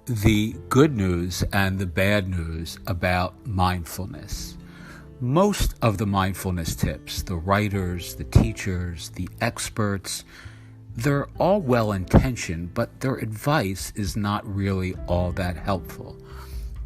The good news and the bad news about mindfulness. Most of the mindfulness tips, the writers, the teachers, the experts, they're all well-intentioned, but their advice is not really all that helpful.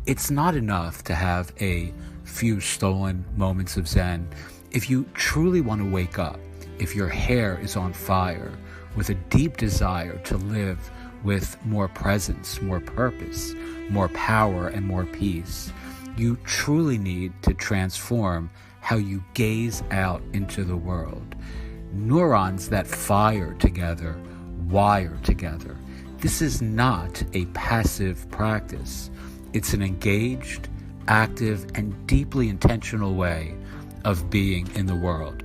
It's not enough to have a few stolen moments of Zen. If you truly want to wake up, if your hair is on fire with a deep desire to live with more presence, more purpose, more power, and more peace, you truly need to transform how you gaze out into the world. Neurons that fire together, wire together. This is not a passive practice. It's an engaged, active, and deeply intentional way of being in the world.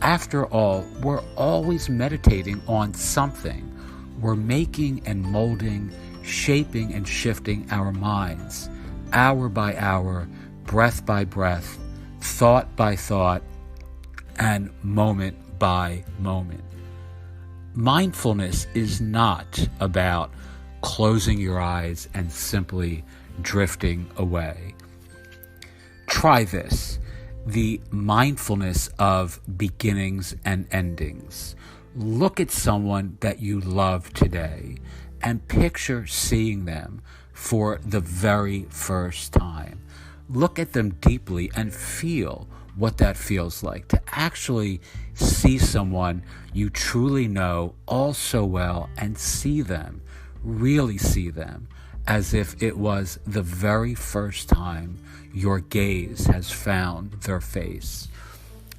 After all, we're always meditating on something. We're making and molding, shaping and shifting our minds, hour by hour, breath by breath, thought by thought, and moment by moment. Mindfulness is not about closing your eyes and simply drifting away. Try this, the mindfulness of beginnings and endings. Look at someone that you love today and picture seeing them for the very first time. Look at them deeply and feel what that feels like, to actually see someone you truly know all so well and see them, really see them, as if it was the very first time your gaze has found their face.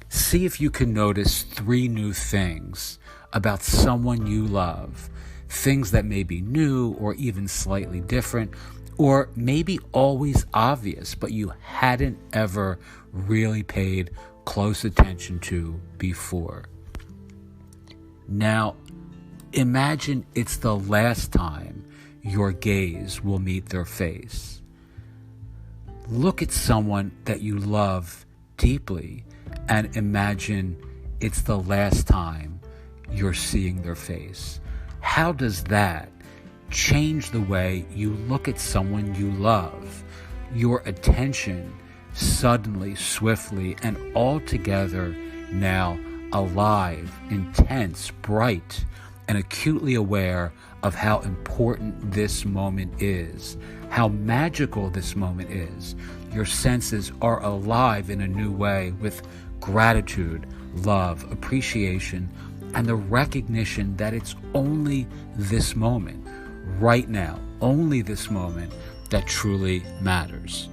See if you can notice 3 new things about someone you love, things that may be new or even slightly different, or maybe always obvious, but you hadn't ever really paid close attention to before. Now, imagine it's the last time your gaze will meet their face. Look at someone that you love deeply and imagine it's the last time you're seeing their face. How does that change the way you look at someone you love? Your attention suddenly, swiftly, and altogether now alive, intense, bright, and acutely aware of how important this moment is, how magical this moment is. Your senses are alive in a new way with gratitude, love, appreciation, and the recognition that it's only this moment, right now, only this moment that truly matters.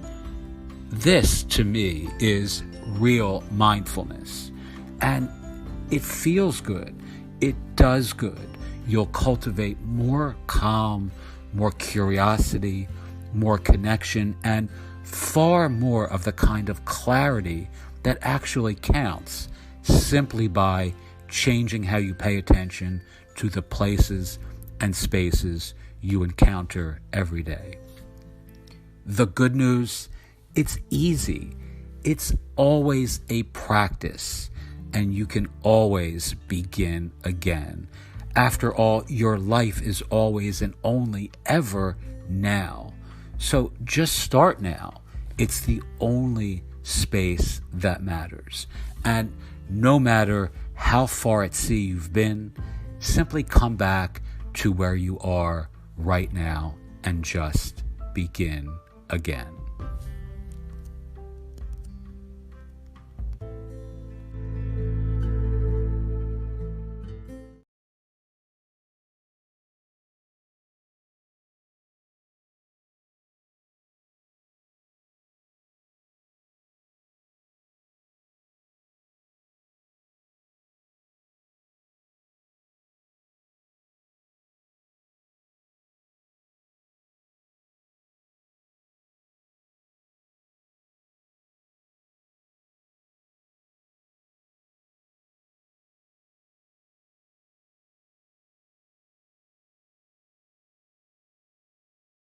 This, to me, is real mindfulness. And it feels good. It does good. You'll cultivate more calm, more curiosity, more connection, and far more of the kind of clarity that actually counts simply by changing how you pay attention to the places and spaces you encounter every day. The good news, it's easy. It's always a practice, and you can always begin again. After all, your life is always and only ever now. So just start now. It's the only space that matters. And no matter how far at sea you've been, simply come back to where you are right now and just begin again.